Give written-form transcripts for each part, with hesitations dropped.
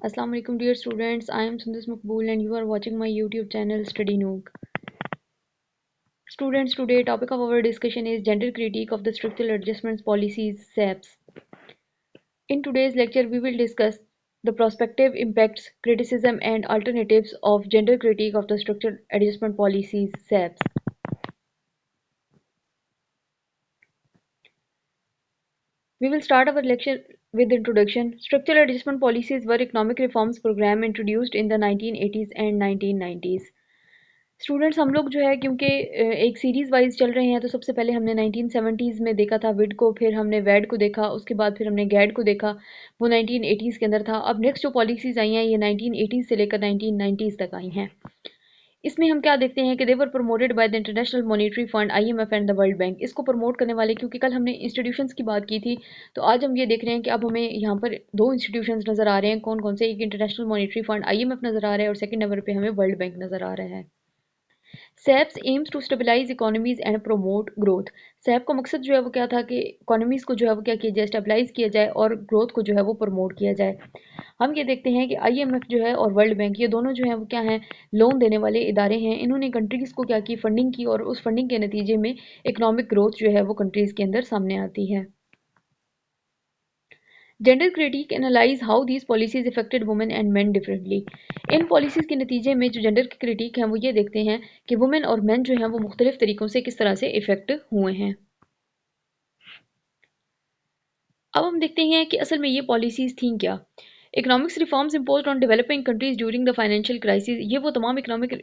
Assalamu alaikum dear students. I am Sundus Makbool and you are watching my YouTube channel Study Nook. Students, today topic of our discussion is gender critique of the structural adjustments policies SAPs. In today's lecture we will discuss the prospective impacts, criticism and alternatives of gender critique of the structural adjustment policies SAPs. We will start our lecture with introduction. Structural adjustment policies were economic reforms program introduced in the 1980s and 1990s. Students हम लोग जो है क्योंकि एक series wise चल रहे हैं तो सबसे पहले हमने 1970s में देखा था विड को, फिर हमने वैड को देखा, उसके बाद फिर हमने गैड को देखा, वो 1980s के अंदर था। अब नेक्स्ट जो पॉलिसीज़ आई हैं ये 1980s से लेकर 1990s तक आई हैं। इसमें हम क्या देखते हैं कि they were promoted by the International Monetary Fund IMF and the World Bank. इसको प्रमोट करने वाले, क्योंकि कल हमने इंस्टीट्यूशंस की बात की थी तो आज हम ये देख रहे हैं कि अब हमें यहाँ पर दो इंस्टीट्यूशंस नज़र आ रहे हैं। कौन कौन से? एक इंटरनेशनल मॉनेटरी फंड IMF नज़र आ रहा है और सेकंड नंबर पे हमें वर्ल्ड बैंक नज़र आ रहा है। SAPs aims to stabilize economies and promote growth. SAP का मकसद जो है वो क्या था कि इकोनॉमीज को जो है वो क्या किया जाए, स्टेबलाइज किया जाए और ग्रोथ को जो है वो प्रमोट किया जाए। हम ये देखते हैं कि IMF जो है और वर्ल्ड बैंक, ये दोनों जो है वो क्या हैं, लोन देने वाले इदारे हैं। इन्होंने कंट्रीज़ को क्या की, फंडिंग की और उस फंडिंग के नतीजे में इकोनॉमिक ग्रोथ जो है वो कंट्रीज़ के अंदर सामने आती है। Gender critic analyse how these policies affected women and main differently. In policies के नतीजे में जो जेंडर की क्रिटिक हैं वो ये देखते हैं कि वुमेन और मेन जो हैं वो मुख्तलिफ तरीक़ों से किस तरह से इफ़ेक्ट हुए हैं। अब हम देखते हैं कि असल में ये पॉलिसीज़ थी क्या। Economics reforms imposed on developing countries during the financial crisis. ये वो तमाम इकोनॉमिक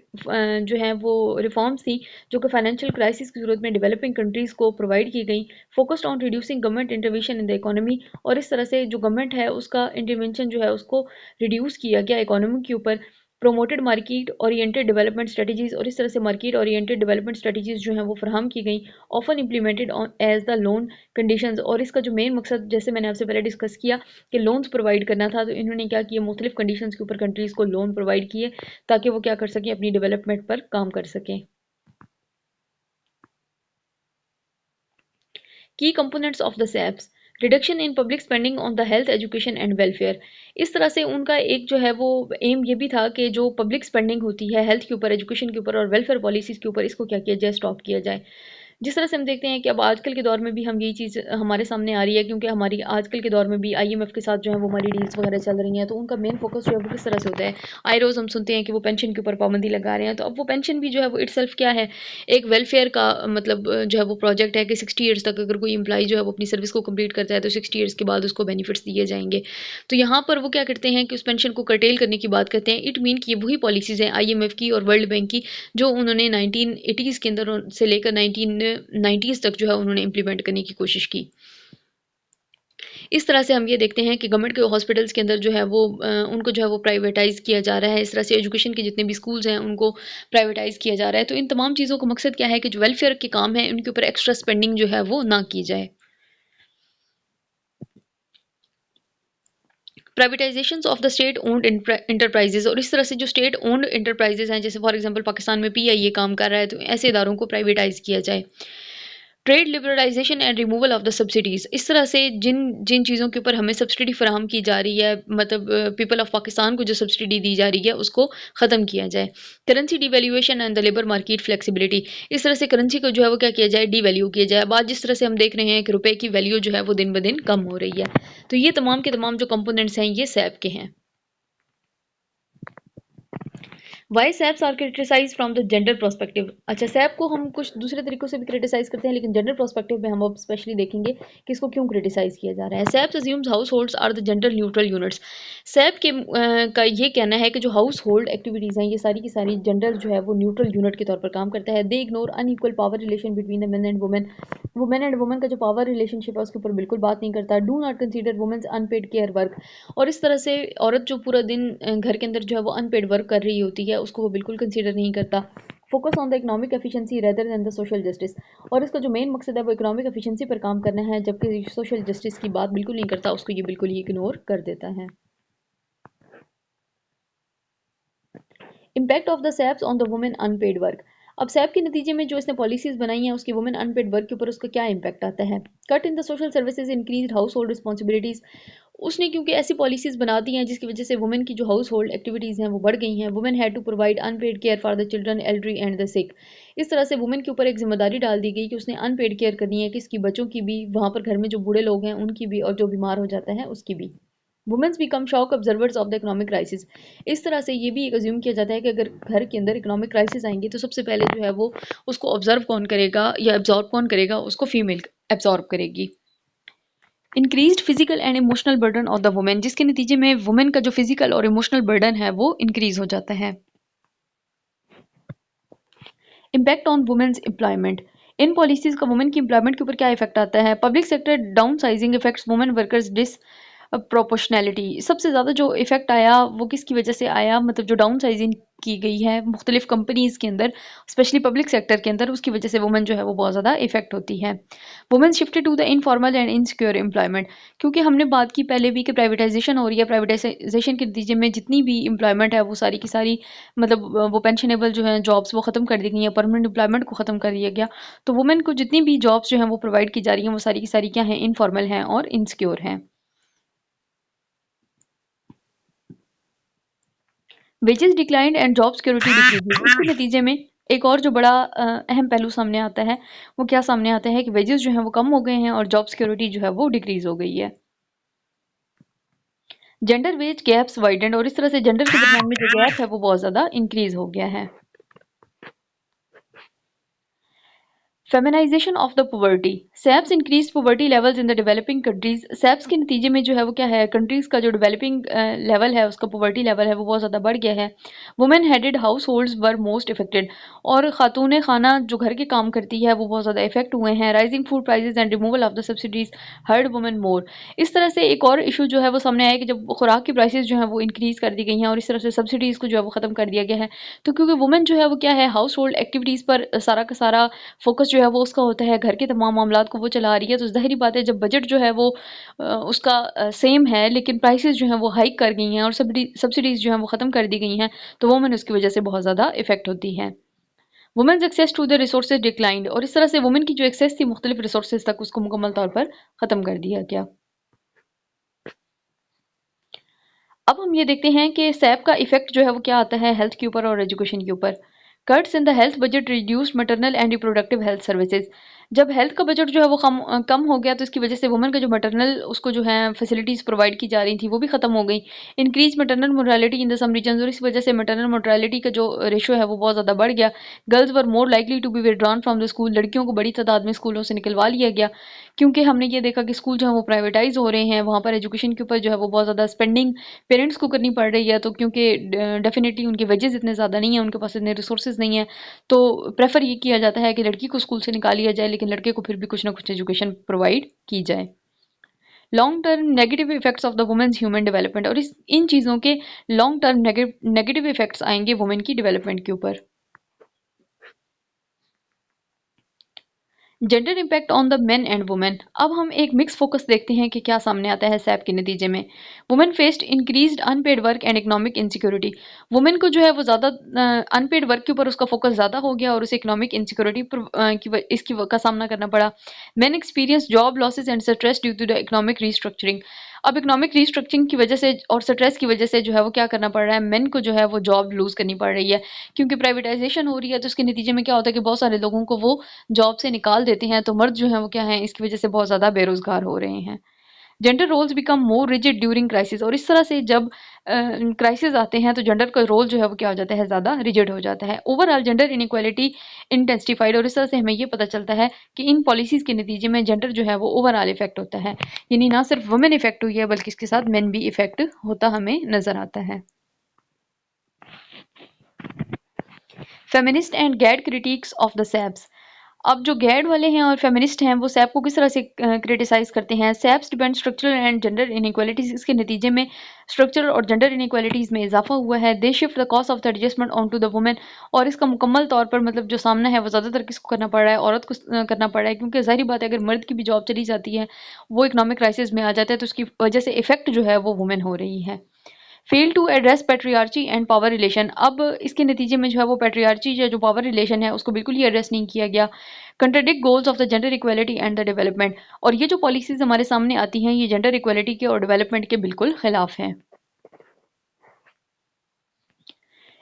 जो हैं वो रिफॉर्म्स थी जो कि फाइनेंशियल क्राइसिस की सूरत में डेवलपिंग कंट्रीज़ को प्रोवाइड की गई। Focused on reducing government intervention in the economy. और इस तरह से जो गवर्नमेंट है उसका इंटरवेंशन जो है उसको रिड्यूस किया गया इकोनॉमी के ऊपर। Promoted market oriented development strategies. और इस तरह से मार्केट ओरिएंटेड डेवलपमेंट स्ट्रेटजीज जो हैं वो फराहम की गई। Often implemented as the loan conditions. और इसका जो मेन मकसद, जैसे मैंने आपसे पहले डिस्कस किया कि लोन्स प्रोवाइड करना था, तो इन्होंने क्या किया, मुख्तलिफ कंडीशंस के ऊपर कंट्रीज़ को लोन प्रोवाइड किए ताकि वो क्या कर सकें, अपनी डेवलपमेंट पर काम कर सकें। की components of the SAPs. Reduction in public spending on the health education and welfare. इस तरह से उनका एक जो है वो एम ये भी था कि जो पब्लिक स्पेंडिंग होती है हेल्थ के ऊपर, एजुकेशन के ऊपर और वेलफेयर पॉलिसीज़ के ऊपर, इसको क्या किया जाए, स्टॉप किया जाए। जिस तरह से हम देखते हैं कि अब आजकल के दौर में भी हम यही चीज़ हमारे सामने आ रही है, क्योंकि हमारी आजकल के दौर में भी IMF के साथ जो है वो हमारी डील्स वगैरह चल रही हैं, तो उनका मेन फोकस जो है वो किस तरह से होता है। आए रोज़ हम सुनते हैं कि वो पेंशन के ऊपर पाबंदी लगा रहे हैं, तो अब वो पेंशन भी जो है वो इटसेल्फ क्या है, एक वेलफेयर का मतलब जो है वो प्रोजेक्ट है कि 60 ईयर्स तक अगर कोई एम्प्लॉय जो है वो अपनी सर्विस को कंप्लीट करता है तो 60 ईयर्स के बाद उसको बेनिफिट्स दिए जाएंगे। तो यहाँ पर वो क्या करते हैं कि उस पेंशन को कर्टेल करने की बात करते हैं। इट मीन कि वही पॉलिसीज़ हैं IMF की और वर्ल्ड बैंक की जो उन्होंने 1980s के अंदर से लेकर 1990s तक जो है उन्होंने इम्प्लीमेंट करने की कोशिश की। इस तरह से हम ये देखते हैं कि गवर्नमेंट के हॉस्पिटल्स के अंदर जो है वो उनको जो है वो प्राइवेटाइज़ किया जा रहा है। इस तरह से एजुकेशन के जितने भी स्कूल्स हैं उनको प्राइवेटाइज़ किया जा रहा है। तो इन तमाम चीज़ों का मकसद क्या है कि जो वेलफेयर के काम हैं उनके ऊपर एक्स्ट्रा स्पेंडिंग जो है वो ना की जाए। Privatisation of the state owned enterprises. और इस तरह से जो स्टेट ओन्ड इंटरप्राइजेज हैं, जैसे फॉर एग्जांपल पाकिस्तान में PIA काम कर रहा है, तो ऐसे इदारों को प्राइवेटाइज किया जाए। Trade liberalisation and removal of the subsidies. इस तरह से जिन जिन चीज़ों के ऊपर हमें सब्सिडी फराहम की जा रही है, मतलब पीपल ऑफ पाकिस्तान को जो सब्सिडी दी जा रही है उसको ख़त्म किया जाए। Currency devaluation and the labour market flexibility. इस तरह से करेंसी को जो है वो क्या किया जाए, डिवैल्यू किया जाए। बाद जिस तरह से हम देख रहे हैं कि रुपए की वैल्यू जो है वो दिन ब दिन कम हो रही है। तो ये तमाम के तमाम जो कंपोनेंट्स हैं ये सैप के हैं। Why SAPs are criticize from the gender prospective. अच्छा, सैप को हम कुछ दूसरे तरीकों से भी क्रिटिसाइज करते हैं, लेकिन जेंडर प्रोस्पेक्टिव में हम अब स्पेशली देखेंगे कि इसको क्यों क्रिटिसाइज किया जा रहा है। SAPs assumes households are the gender neutral units. SAP के का ये कहना है कि जो हाउस होल्ड एक्टिविटीज़ हैं ये सारी की सारी जेंडर जो है वो न्यूट्रल यूनिट के तौर पर काम करता है। दे ignore unequal power relation between the men and women. वो मैन एंड वुमेन का जो पावर रिलेशनशिप है उसके ऊपर बिल्कुल बात नहीं करता। Do not consider women's unpaid care work. और इस तरह से औरत जो पूरा दिन घर के अंदर जो है वो अनपेड वर्क कर रही होती है उसको वो बिल्कुल कंसीडर नहीं करता। Focus on the economic efficiency rather than the social justice. और इसका जो मेन मकसद है वो इकोनॉमिक एफिशिएंसी पर काम करना है, जबकि सोशल जस्टिस की बात बिल्कुल नहीं करता, उसको ये बिल्कुल ही इग्नोर कर देता है। Impact of the SAPs on the women unpaid work. अब सैप के नतीजे में जो इसने पॉलिसीज बनाई हैं उसकी वुमेन अनपेड वर्क के ऊपर उसका क्या इम्पैक्ट आता है। Cut in the social services, increase house hold responsibilities. उसने क्योंकि ऐसी पॉलिसीज़ बना दी हैं जिसकी वजह से वुमेन की जो हाउस होल्ड एक्टिविटीज़ हैं वो बढ़ गई हैं। Women had to provide unpaid care for the children, elderly and the sick. इस तरह से वुमेन के ऊपर एक जिम्मेदारी डाल दी गई कि उसने अनपेड केयर करनी है, किसकी, बच्चों की भी, वहाँ पर घर में जो बूढ़े लोग हैं उनकी भी, और जो बीमार हो जाता है उसकी भी। Women's become shock absorbers of the economic crisis. इस तरह से ये भी एक अज्यूम किया जाता है कि अगर घर के अंदर इकोनॉमिक क्राइसिस आएंगे तो सबसे पहले जो है वो उसको ऑब्जर्व कौन करेगा या एब्जॉर्ब कौन करेगा, उसको फीमेल एब्जॉर्ब करेगी। Increased physical and emotional burden of the women, जिसके नतीजे में वुमेन का जो फिजिकल और इमोशनल बर्डन है वो इंक्रीज हो जाता है। इम्पैक्ट ऑन वुमेन्स एम्प्लॉयमेंट, इन पॉलिसीज का वुमेन की एम्प्लॉयमेंट के ऊपर क्या इफेक्ट आता है। Public sector downsizing effects women workers disproportionality, सबसे ज़्यादा जो इफेक्ट आया वो किसकी वजह से आया, मतलब जो डाउन साइजिंग की गई है मुख्तलिफ कंपनीज के अंदर, स्पेशली पब्लिक सेक्टर के अंदर, उसकी वजह से वुमेन जो है वो बहुत ज़्यादा इफेक्ट होती है। Women shifted to the informal and insecure employment, क्योंकि हमने बात की पहले भी कि प्राइवेटाइजेशन हो रही है, प्राइवेटाइजेशन के नतीजे में जितनी भी एम्प्लॉयमेंट है वो सारी की सारी, मतलब वो पेंशनेबल जो है जॉब्स वो ख़त्म कर दी गई हैं, परमानेंट एम्प्लॉयमेंट को ख़त्म कर दिया गया। तो वुमेन को जितनी भी जॉब्स जो हैं वो प्रोवाइड की जा रही हैं वो सारी की सारी क्या हैं, इनफॉर्मल हैं और इनसिक्योर हैं। Wages declined and job security decrease, इसके नतीजे में एक और जो बड़ा अहम पहलू सामने आता है वो क्या सामने आता है कि वेजेस जो हैं वो कम हो गए हैं और जॉब सिक्योरिटी जो है वो डिक्रीज हो गई है। जेंडर वेज गैप्स वाइडेंड, और इस तरह से जेंडर के दरमियान में जो गैप है वो बहुत ज़्यादा इंक्रीज हो गया है। Feminization of the poverty, SAPs increase poverty levels in the developing countries, SAPs के नतीजे में जो है वो क्या है, कंट्रीज का जो डेवलपिंग लेवल है उसका पॉवर्टी लेवल है वो बहुत ज़्यादा बढ़ गया है। वुमेन हेडेड हाउस होल्ड्स वर मोस्ट इफेक्टेड, और खातून खाना जो घर के काम करती है वो बहुत ज़्यादा इफेक्ट हुए हैं। Rising food prices and removal of the subsidies hurt women more, इस तरह से एक और इशू जो है वो सामने आया कि जब खुराक की प्राइसेस जो है वो इंक्रीज कर दी गई हैं और इस तरह से सब्सिडीज़ को जो है वो ख़त्म कर दिया गया है, तो क्योंकि वुमेन जो है वो क्या है, हाउस होल्ड एक्टिविटीज़ पर सारा का सारा फोकस जो है वो उसका होता है, घर के तमाम मामलात को वो चला रही है, तो ज़ाहिरी बात है जब बजट जो है वो उसका सेम है लेकिन प्राइसेस जो हैं वो हाइक कर गई हैं और सब्सिडीज़ जो हैं वो ख़त्म कर दी गई हैं, तो वुमेन उसकी वजह से बहुत ज़्यादा इफेक्ट होती है। Women's access to the resources declined, और इस तरह से वुमेन की जो एक्सेस थी मुख्तलिफ रिसोर्सेज तक उसको मुकम्मल तौर पर ख़त्म कर दिया गया। अब हम ये देखते हैं कि सैप का इफेक्ट जो है वो क्या आता है हेल्थ के ऊपर और एजुकेशन के ऊपर। Cuts in the health budget reduced maternal and reproductive health services, जब हेल्थ का बजट जो है वो कम हो गया तो इसकी वजह से वुमेन का जो मैटरनल उसको जो है फैसिलिटीज़ प्रोवाइड की जा रही थी वो भी ख़त्म हो गई। Increase maternal mortality in the some region, और इस वजह से मैटरनल मोर्टेलिटी का जो रेशो है वो बहुत ज़्यादा बढ़ गया। Girls were more likely to be withdrawn from the school, लड़कियों को बड़ी तादाद में स्कूलों से निकलवा लिया गया, क्योंकि हमने ये देखा कि स्कूल जो है वो प्राइवेटाइज हो रहे हैं, वहाँ पर एजुकेशन के ऊपर जो है वो बहुत ज़्यादा स्पेंडिंग पेरेंट्स को करनी पड़ रही है, तो क्योंकि डेफिनेटली उनके वेजेस इतने ज़्यादा नहीं है, उनके पास इतने रिसोर्सेज नहीं है, तो प्रेफर ये किया जाता है कि लड़की को स्कूल से निकाल लिया जाए लेकिन लड़के को फिर भी कुछ ना कुछ एजुकेशन प्रोवाइड की जाए। Long term negative effects of the women's human development, और इन चीज़ों के लॉन्ग टर्म नेगेटिव इफेक्ट्स आएंगे वुमेन की डेवलपमेंट के ऊपर। Gender impact on the men and women, अब हम एक मिक्स फोकस देखते हैं कि क्या सामने आता है सैप के नतीजे में। Women faced increased unpaid work and economic insecurity, women को जो है वो ज़्यादा अनपेड वर्क के ऊपर उसका फोकस ज़्यादा हो गया और उसे इकोनॉमिक इनसिक्योरिटी का सामना करना पड़ा। Men experience job losses and stress due to the economic restructuring, अब इकोनॉमिक रीस्ट्रक्चरिंग की वजह से और स्ट्रेस की वजह से जो है वो क्या करना पड़ रहा है, मेन को जो है वो जॉब लूज़ करनी पड़ रही है, क्योंकि प्राइवेटाइजेशन हो रही है तो उसके नतीजे में क्या होता है कि बहुत सारे लोगों को वो जॉब से निकाल देते हैं, तो मर्द जो हैं वो क्या है इसकी वजह से बहुत ज़्यादा बेरोज़गार हो रहे हैं। Gender roles become more rigid during crisis, और इस तरह से जब क्राइसिस आते हैं तो जेंडर का रोल जो है वो क्या हो जाता है, ज़्यादा रिजिड हो जाता है। ओवरऑल जेंडर इनइक्वालिटी इंटेंसिफाइड, और इस तरह से हमें ये पता चलता है कि इन पॉलिसीज़ के नतीजे में जेंडर जो है वो ओवरऑल इफेक्ट होता है, यानी ना सिर्फ वुमेन इफेक्ट हुई है बल्कि इसके साथ मेन भी इफेक्ट होता हमें नज़र आता है। Feminist and GAD critics of the SAPs, अब जो गैड वाले हैं और फेमिनिस्ट हैं वो सैप को किस तरह से क्रिटिसाइज करते हैं। SAPs depend structural and gender inequalities, इसके नतीजे में स्ट्रक्चरल और जेंडर इनइक्वालिटीज में इजाफा हुआ है। They shift the cost of the adjustment on to the women, और इसका मुकम्मल तौर पर मतलब जो सामना है वो ज़्यादातर किसको करना पड़ रहा है, औरत को करना पड़ रहा है, क्योंकि ज़ाहिर बात है अगर मर्द की भी जॉब चली जाती है, वो इकोनॉमिक क्राइसिस में आ जाता है, तो उसकी वजह से इफेक्ट जो है वो वुमेन हो रही है। Fail to address patriarchy and power relation. अब इसके नतीजे में जो है वो पेट्रियार्ची या जो पावर रिलेशन है उसको बिल्कुल ही एड्रेस नहीं किया गया। Contradict goals of the gender equality and the development. और ये जो पॉलिसीज हमारे सामने आती हैं ये जेंडर इक्वालिटी के और डेवलपमेंट के बिल्कुल खिलाफ हैं।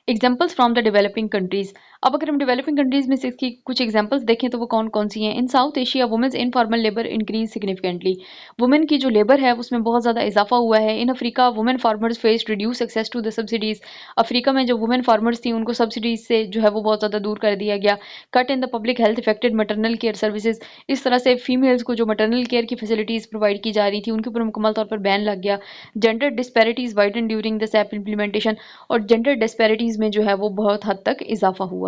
Examples from the developing countries. अब अगर हम डेवलपिंग कंट्रीज में से इसकी कुछ एग्जाम्पल्स देखें तो वो कौन कौन सी हैं। In South Asia women's informal labour increase significantly. Women की जो लेबर है उसमें बहुत ज़्यादा इजाफा हुआ है। In Africa women farmers face reduced access to the subsidies. Africa में जो वुमेन फार्मर्स थी उनको सब्सिडीज से जो है वो बहुत ज़्यादा दूर कर दिया गया। Cut in the public health affected maternal care services. इस तरह से फीमेल्स को जो मटरनल केयर की फैसिलिटीज़ प्रोवाइड की जा रही थी उनके ऊपर मुकम्मल तौर पर बैन लग गया। Gender disparities widen during the SAP implementation. और जेंडर डिस्पैरिटीज़ में जो है वो बहुत हद तक इजाफा हुआ।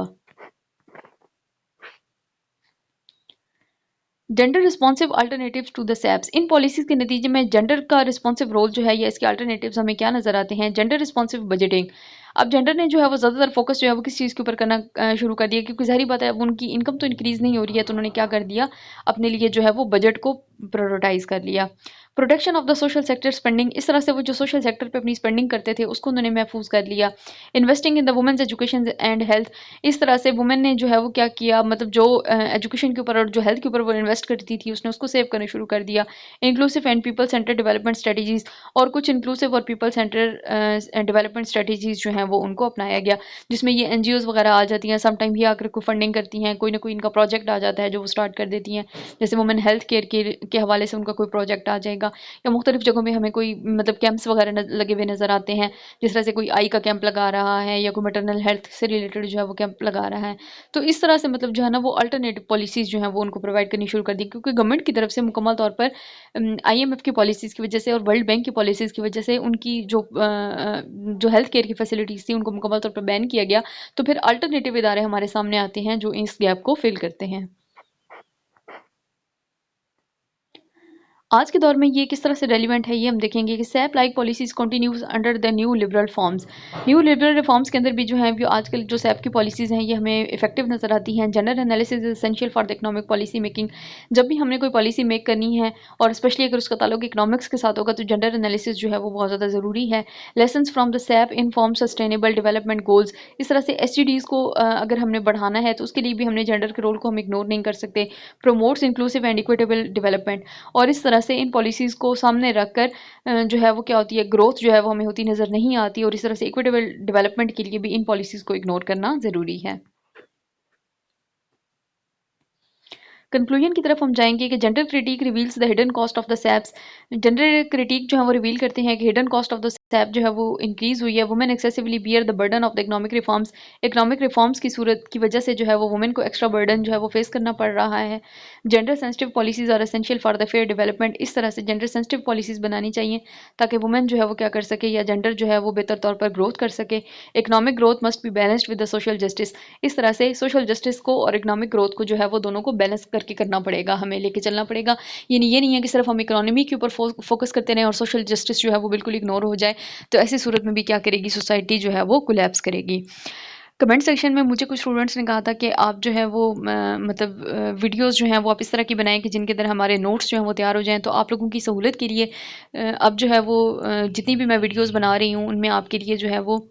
Gender responsive alternatives to the SAPs. इन पॉलिसीज के नतीजे में जेंडर का रिस्पॉन्सिव रोल जो है या इसके अल्टरनेटिव्स हमें क्या नजर आते हैं। Gender responsive budgeting. अब जेंडर ने जो है वो ज़्यादातर फोकस जो है वो किस चीज़ के ऊपर करना शुरू कर दिया, क्योंकि ज़ाहिर बात है अब उनकी इनकम तो इंक्रीज़ नहीं हो रही है, तो उन्होंने क्या कर दिया, अपने लिए जो है वो बजट को प्रायोरिटाइज कर लिया। Protection of the social sector spending. इस तरह से वो जो सोशल सेक्टर पे अपनी स्पेंडिंग करते थे उसको उन्होंने महफूज कर लिया। Investing in the women's education and health. इस तरह से वुमेन ने जो है वो क्या किया, मतलब जो एजुकेशन के ऊपर और जो हेल्थ के ऊपर वो इन्वेस्ट करती थी उसने उसको सेव करना शुरू कर दिया। Inclusive and people centre development strategies. और कुछ इंक्लूसिव और पीपल सेंटर डेवलपमेंट स्ट्रेटजीज जो हैं वो उनको अपनाया गया, जिसमें ये एनजीओज वगैरह आ जाती हैं, समटाइम ही आकर कोई फंडिंग करती हैं, कोई ना कोई इनका प्रोजेक्ट आ जाता है जो वो स्टार्ट कर देती हैं। जैसे वुमेन हेल्थ केयर के हवाले से उनका कोई प्रोजेक्ट आ जाएगा, या मुख्तलिफ जगहों में हमें कोई मतलब कैंप्स वगैरह लगे हुए नज़र आते हैं, जिस तरह से कोई आई का कैंप लगा रहा है या कोई मैटरनल हेल्थ से रिलेटेड जो है वो कैंप लगा रहा है। तो इस तरह से मतलब जो है ना वो अल्टरनेटिव पॉलिसीज़ जो हैं वो उनको प्रोवाइड करनी शुरू कर दी, क्योंकि गवर्नमेंट की तरफ से मुकम्मल तौर पर आईएमएफ की पॉलिसीज़ की वजह से और वर्ल्ड बैंक की पॉलिसीज़ की वजह से उनकी जो हेल्थ केयर की फैसिलिटीज़ थी उनको मुकम्मल तौर पर बैन किया गया। तो फिर अल्टरनेटिव इदारे हमारे सामने आते हैं जो इस गैप को फिल करते हैं। आज के दौर में ये किस तरह से रेलिवेंट है ये हम देखेंगे कि SAP like policies continues under the new liberal forms. New liberal reforms के अंदर भी जो है वो आजकल जो सैप की पॉलिसीज़ हैं ये हमें इफेक्टिव नज़र आती हैं। Gender analysis is essential for the economic policy making. जब भी हमने कोई पॉलिसी मेक करनी है और स्पेशली अगर उसका ताल्लुक इकोनॉमिक्स के साथ होगा तो जेंडर एनालिसिस जो है वो बहुत ज़्यादा ज़रूरी है। Lessons from the SAP in form sustainable development goals. इस तरह से एसडीजीज को अगर हमने बढ़ाना है तो उसके लिए भी हमने जेंडर के रोल को हम इग्नोर नहीं कर सकते। Promotes inclusive and equitable development. और इस तरह से इन पॉलिसीज़ को सामने रखकर जो है वो क्या होती है, ग्रोथ जो है वो हमें होती नज़र नहीं आती, और इस तरह से इक्विटेबल डेवलपमेंट के लिए भी इन पॉलिसीज़ को इग्नोर करना ज़रूरी है। कंक्लूजन की तरफ हम जाएंगे कि gender critic reveals the hidden cost of the SAPs. Gender critic जो है वो रिवील करते हैं कि hidden cost of the SAP जो है वो इंक्रीज हुई है। Women excessively bear the burden of the economic reforms. Economic reforms की सूरत की वजह से जो है वो वुमेन को एक्स्ट्रा बर्डन जो है वो फेस करना पड़ रहा है। Gender sensitive policies are essential for the fair development. इस तरह से जेंडर सेंसिटिव पॉलिसीज बनानी चाहिए ताकि वुमेन जो है वो क्या कर सके, या जेंडर जो है वो बेहतर तौर पर ग्रोथ कर सके। Economic growth must be balanced with the social justice. इस तरह से सोशल जस्टिस को और इकोनॉमिक ग्रोथ को जो है वो दोनों को बैलेंस करके करना पड़ेगा, हमें लेके चलना पड़ेगा। ये नहीं है कि सिर्फ हम इकोनॉमी के ऊपर फोकस करते रहें और सोशल जस्टिस जो है वो बिल्कुल इग्नोर हो जाए। तो ऐसी सूरत में भी क्या करेगी, सोसाइटी जो है वो कोलैप्स करेगी। कमेंट सेक्शन में मुझे कुछ स्टूडेंट्स ने कहा था कि आप जो है वो मतलब वीडियोस जो हैं वो आप इस तरह की बनाएं कि जिनके अंदर हमारे नोट्स जो हैं वो तैयार हो जाएं। तो आप लोगों की सहूलत के लिए अब जो है वो जितनी भी मैं वीडियोस बना रही हूँ उनमें आपके लिए जो है वो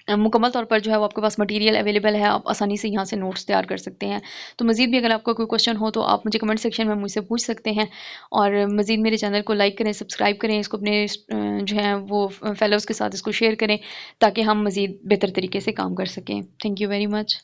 मुकम्मल तौर पर जो है वो आपके पास मटेरियल अवेलेबल है, आप आसानी से यहाँ से नोट्स तैयार कर सकते हैं। तो मज़ीद भी अगर आपका कोई क्वेश्चन हो तो आप मुझे कमेंट सेक्शन में मुझसे पूछ सकते हैं। और मज़ीद मेरे चैनल को लाइक करें, सब्सक्राइब करें, इसको अपने जो हैं वो फेलोज़ के साथ इसको शेयर करें ताकि हम मज़ीद बेहतर तरीके से काम कर सकें। Thank you very much.